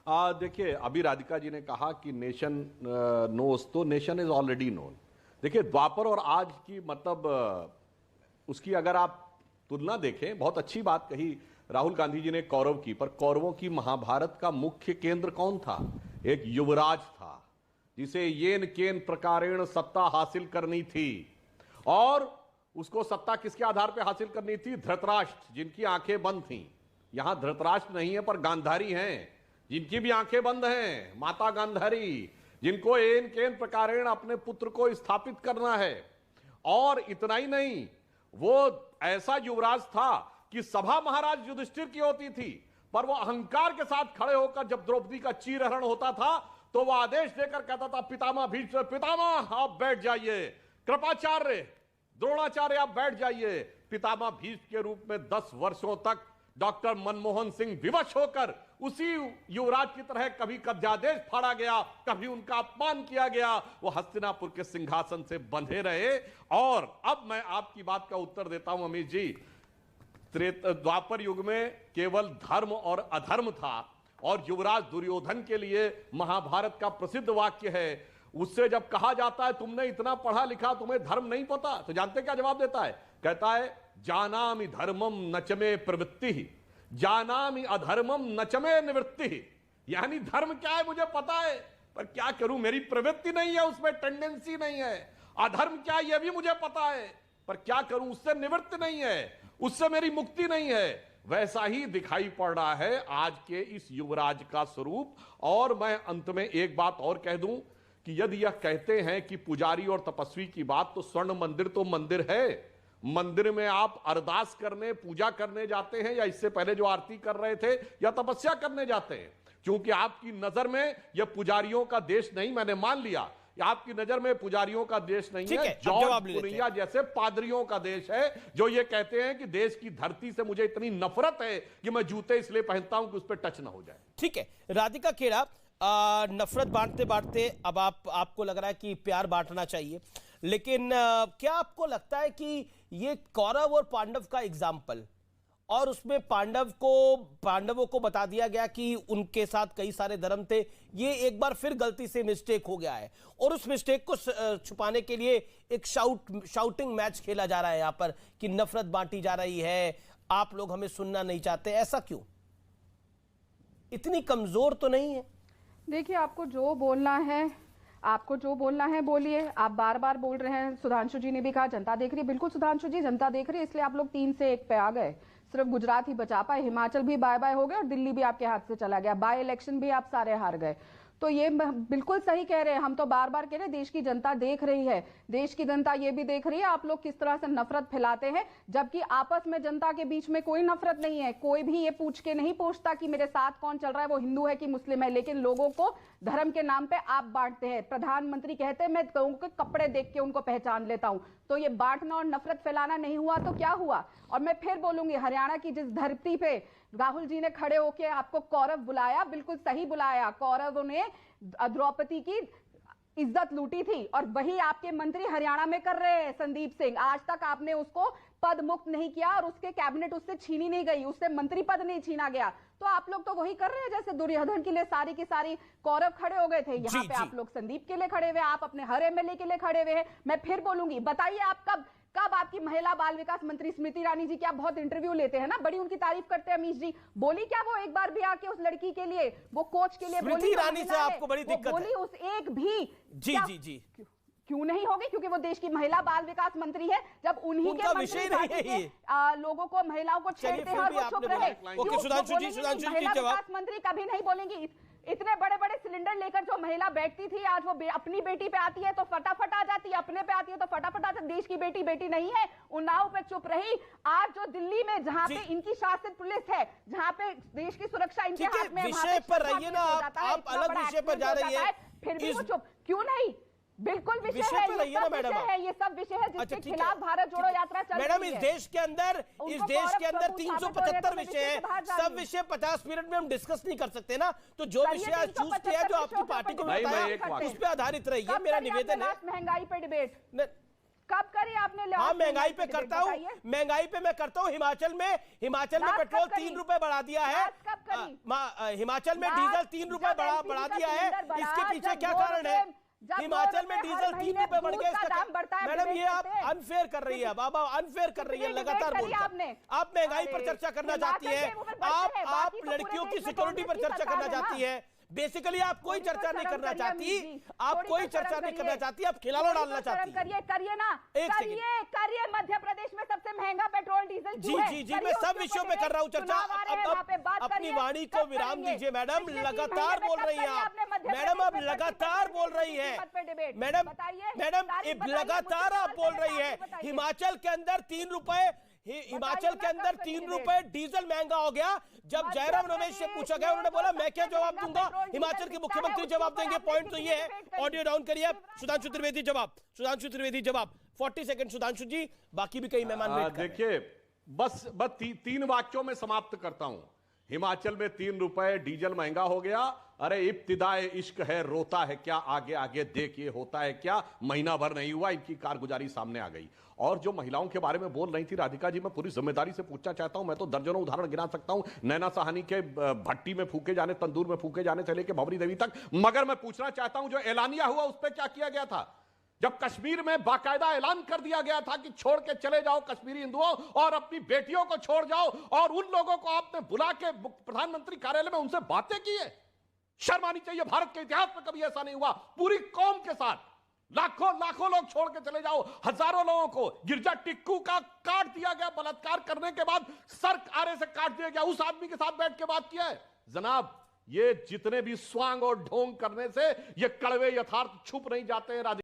देखिए, अभी राधिका जी ने कहा कि नेशन नोस, तो नेशन इज ऑलरेडी नोन। देखिए, द्वापर और आज की मतलब उसकी अगर आप तुलना देखें, बहुत अच्छी बात कही राहुल गांधी जी ने कौरव की, पर कौरवों की महाभारत का मुख्य केंद्र कौन था? एक युवराज था जिसे येन केन प्रकारेण सत्ता हासिल करनी थी। और उसको सत्ता किसके आधार पर हासिल करनी थी? धृतराष्ट्र, जिनकी आंखें बंद थीं। यहां धृतराष्ट्र नहीं है पर गांधारी हैं, जिनकी भी आंखें बंद हैं, माता गांधारी, जिनको एन केन प्रकारेण अपने पुत्र को स्थापित करना है। और इतना ही नहीं, वो ऐसा युवराज था कि सभा महाराज युधिष्ठिर की होती थी, पर वो अहंकार के साथ खड़े होकर जब द्रौपदी का चीरहरण होता था तो वह आदेश देकर कहता था, पितामह भीष्म, पितामह आप बैठ जाइए, कृपाचार्य द्रोणाचार्य आप बैठ जाइए। पितामह भीष्म के रूप में 10 वर्षों तक डॉक्टर मनमोहन सिंह विवश होकर उसी युवराज की तरह कभी कब्जादेश फाड़ा गया, कभी उनका अपमान किया गया, वो हस्तिनापुर के सिंहासन से बंधे रहे। और अब मैं आपकी बात का उत्तर देता हूं अमित जी। द्वापर युग में केवल धर्म और अधर्म था, और युवराज दुर्योधन के लिए महाभारत का प्रसिद्ध वाक्य है, उससे जब कहा जाता है तुमने इतना पढ़ा लिखा, तुम्हें धर्म नहीं पता, तो जानते क्या जवाब देता है? कहता है, जानामि धर्मम नचमे प्रवृत्ति, जानामि अधर्मम नचमे निवृत्ति। यानी धर्म क्या है मुझे पता है, पर क्या करूं, मेरी प्रवृत्ति नहीं है, उसमें टेंडेंसी नहीं है। अधर्म क्या है यह भी मुझे पता है, पर क्या करूं, उससे निवृत्ति नहीं है, उससे मेरी मुक्ति नहीं है। वैसा ही दिखाई पड़ रहा है आज के इस युवराज का स्वरूप। और मैं अंत में एक बात और कह दूं कि यदि यह कहते हैं कि पुजारी और तपस्वी की बात, तो स्वर्ण मंदिर तो मंदिर है। मंदिर में आप अरदास करने, पूजा करने जाते हैं, या इससे पहले जो आरती कर रहे थे, या तपस्या करने जाते हैं? क्योंकि आपकी नजर में यह पुजारियों का देश नहीं, मैंने मान लिया, आपकी नजर में पुजारियों का देश नहीं है, जॉर्ज पुनिया जैसे पादरियों का देश है, जो ये कहते हैं कि देश की धरती से मुझे इतनी नफरत है कि मैं जूते इसलिए पहनता हूं कि उस पर टच ना हो जाए। ठीक है, राधिका खेड़ा, नफरत बांटते बांटते अब आपको लग रहा है कि प्यार बांटना चाहिए, लेकिन क्या आपको लगता है कि ये कौरव और पांडव का एग्जाम्पल, और उसमें पांडवों को बता दिया गया कि उनके साथ कई सारे धर्म थे, ये एक बार फिर गलती से मिस्टेक हो गया है, और उस मिस्टेक को छुपाने के लिए एक शाउटिंग मैच खेला जा रहा है यहां पर कि नफरत बांटी जा रही है, आप लोग हमें सुनना नहीं चाहते। ऐसा क्यों? इतनी कमजोर तो नहीं है? देखिए, आपको जो बोलना है बोलिए। आप बार बार बोल रहे हैं, सुधांशु जी ने भी कहा जनता देख रही है। बिल्कुल सुधांशु जी, जनता देख रही है, इसलिए आप लोग 3 से 1 पे आ गए। सिर्फ गुजरात ही बचा पाए, हिमाचल भी बाय बाय हो गया और दिल्ली भी आपके हाथ से चला गया। बाय इलेक्शन भी आप सारे हार गए। तो ये बिल्कुल सही कह रहे हैं, हम तो बार बार कह रहे हैं, देश की जनता देख रही है, देश की जनता ये भी देख रही है आप लोग किस तरह से नफरत फैलाते हैं, जबकि आपस में जनता के बीच में कोई नफरत नहीं है। कोई भी ये पूछ के नहीं पूछता कि मेरे साथ कौन चल रहा है, वो हिंदू है कि मुस्लिम है, लेकिन लोगों को धर्म के नाम पे आप बांटते हैं। प्रधानमंत्री कहते हैं मैं लोगों के कपड़े देख के उनको पहचान लेता हूं, तो ये बांटना और नफरत फैलाना नहीं हुआ तो क्या हुआ? और मैं फिर बोलूंगी, हरियाणा की जिस धरती पे राहुल जी ने खड़े होकर आपको कौरव बुलाया, बिल्कुल सही बुलाया। कौरवों ने द्रौपदी की इज्जत लूटी थी, और वही आपके मंत्री हरियाणा में कर रहे हैं। संदीप सिंह, आज तक आपने उसको पद मुक्त नहीं किया, और उसके कैबिनेट उससे छीनी नहीं गई, उससे मंत्री पद नहीं छीना गया। तो आप लोग तो वही कर रहे हैं जैसे दुर्योधन के लिए सारी की सारी कौरव खड़े हो गए थे, यहाँ पे आप लोग संदीप के लिए खड़े हुए, आप अपने हर एमएलए के लिए खड़े हुए हैं। मैं फिर बोलूंगी, बताइए आप कब आपकी महिला बाल विकास मंत्री स्मृति ईरानी जी की आप बहुत इंटरव्यू लेते हैं ना, बड़ी उनकी तारीफ करते हैं अमीश जी, बोली क्या वो एक बार भी आके उस लड़की के लिए, वो कोच के लिए स्मृति ईरानी से आपको बड़ी दिक्कत बोली है? उस एक भी जी क्यों नहीं होगी? क्योंकि वो देश की महिला बाल विकास मंत्री है। जब उन्हीं के विषय नहीं है लोगों को, महिलाओं को छेड़ते हैं और वो चुप रहे, महिला विकास मंत्री कभी नहीं बोलेंगी। इतने बड़े बड़े सिलेंडर लेकर जो महिला बैठती थी, आज वो अपनी बेटी पे आती है तो फटाफट आ जाती है, अपने पे आती है तो फटाफट आ जाती है। देश की बेटी बेटी नहीं है, उन्नाव पे चुप रही। आज जो दिल्ली में जहां पे इनकी शासित पुलिस है, जहां पे देश की सुरक्षा इनके हाथ में, विषय पर रहिए ना आप अलग विषय पर जा रही है, फिर भी वो चुप क्यों नहीं? बिल्कुल विषय है, ये सब विषय है, ये सब विषय है जिसके खिलाफ भारत जोड़ो यात्रा चल रही है। मैडम, इस देश के अंदर 375 विषय हैं, सब विषय 50 मिनट में हम डिस्कस नहीं कर सकते ना। तो जो विषय आज चूज किया, जो आपकी पार्टी को बताया, उस पर आधारित रहिए, मेरा निवेदन है। महंगाई पे डिबेट कब करी आपने? हाँ, महंगाई पे करता हूँ, बताइए। महंगाई पे मैं करता हूँ। हिमाचल में बात पेट्रोल कब करी? 3 रुपए बढ़ा दिया है। बात कब करी? हिमाचल में बात डीजल 3 रुपए जब बढ़ा LPG का दिया है। सिलेंडर बढ़ा, इसके पीछे जब क्या 2 कारण है? जब 2 हिमाचल में रुपए डीजल हर 3 महीने रुपए बढ़ दूध गया। का दाम बढ़ता है। मैडम, ये आप डिबेट पे। अनफेयर कर रही है, अब अनफेयर कर रही है कितनी लगातार डिबेट करी बोलकर। आपने? आप महंगाई पर अरे, चर्चा करना हिमाचल चाहती है, के ऊपर बढ़ते हैं, आप बाकी तो लड़कियों पूरे की देश में सिक्योरिटी पर कांग्रेस की चर्चा करना सरकार है चाहती ना। है। बेसिकली आप कोई थोड़ी तो चर्चा नहीं शर्म करना करिए चाहती, अमित जी, आप थोड़ी कोई तो चर्चा शर्म नहीं करना करिए। चाहती, आप खिलाड़ो थोड़ी तो डालना शर्म चाहती है। करिए ना, एक सेकंड। करिए मध्य प्रदेश में सबसे महंगा पेट्रोल डीजल जी क्यों है? जी जी, करिए मैं सब उसके विषयों ऊपर पे कर रहा हूँ डिबेट। चर्चा। चुनाव आ रहे हैं, वहाँ पे बात अपनी करिए, वाणी को कब विराम करेंगे? दीजिए मैडम, पिछले 3 लगातार महीने बोल में रही हैं कब आप। करी आपने मध्य मैडम, प्रदेश आप में लगातार बोल रही हैं। कीमत पे डिबेट? मैडम, बताइए, मैडम, तारीख बताइए, लगातार मुझसे आप बोल सवाल रही करें, है आप बताइए। हिमाचल के अंदर 3 रुपए, हिमाचल के ना, अंदर कब करी 3 डिबेट? रुपए डीजल महंगा हो गया। जब मध्य जयराम रमेश से प्रदेश पूछा गया, में उन्होंने बोला तो मैं क्या सबसे जवाब महंगा दूंगा, पेट्रोल डीजल हिमाचल के बिकता है, मुख्यमंत्री उसके जवाब ऊपर देंगे। आपने पॉइंट तो कितनी ये है। डिबेट करी? ऑडियो डाउन करिए। सुधांशु त्रिवेदी जवाब, सुधांशु त्रिवेदी जवाब। 40 सेकंड सुधांशु जी, बाकी भी कई मेहमान वेट कर रहे हैं। देखिए, बस 3 वाक्यों में समाप्त करता हूं। हिमाचल में 3 रुपए डीजल महंगा हो गया। अरे इब्तिदाए इश्क है, रोता है क्या, आगे आगे देखिए होता है क्या। महीना भर नहीं हुआ, इनकी कारगुजारी सामने आ गई। और जो महिलाओं के बारे में बोल रही थी राधिका जी, मैं पूरी जिम्मेदारी से पूछना चाहता हूं। मैं तो दर्जनों उदाहरण गिना सकता हूं, नैना साहनी के भट्टी में फूके जाने, तंदूर में फूके जाने से लेकर भंवरी देवी तक। मगर मैं पूछना चाहता हूं, जो एलानिया हुआ उस पर क्या किया गया था? जब कश्मीर में बाकायदा ऐलान कर दिया गया था कि छोड़ के चले जाओ कश्मीरी हिंदुओं और अपनी बेटियों को छोड़ जाओ, और उन लोगों को आपने बुला के प्रधानमंत्री कार्यालय में उनसे बातें की है। शर्म आनी चाहिए। भारत के इतिहास में कभी ऐसा नहीं हुआ। पूरी कौम के साथ लाखों लोग छोड़ के चले जाओ, हजारों लोगों को गिरजा टिक्कू का काट दिया गया, बलात्कार करने के बाद सर आरे से काट दिया गया, उस आदमी के साथ बैठ के बात किया है। जनाब, ये जितने भी स्वांग और ढोंग करने से ये कड़वे यथार्थ छुप नहीं जाते हैं।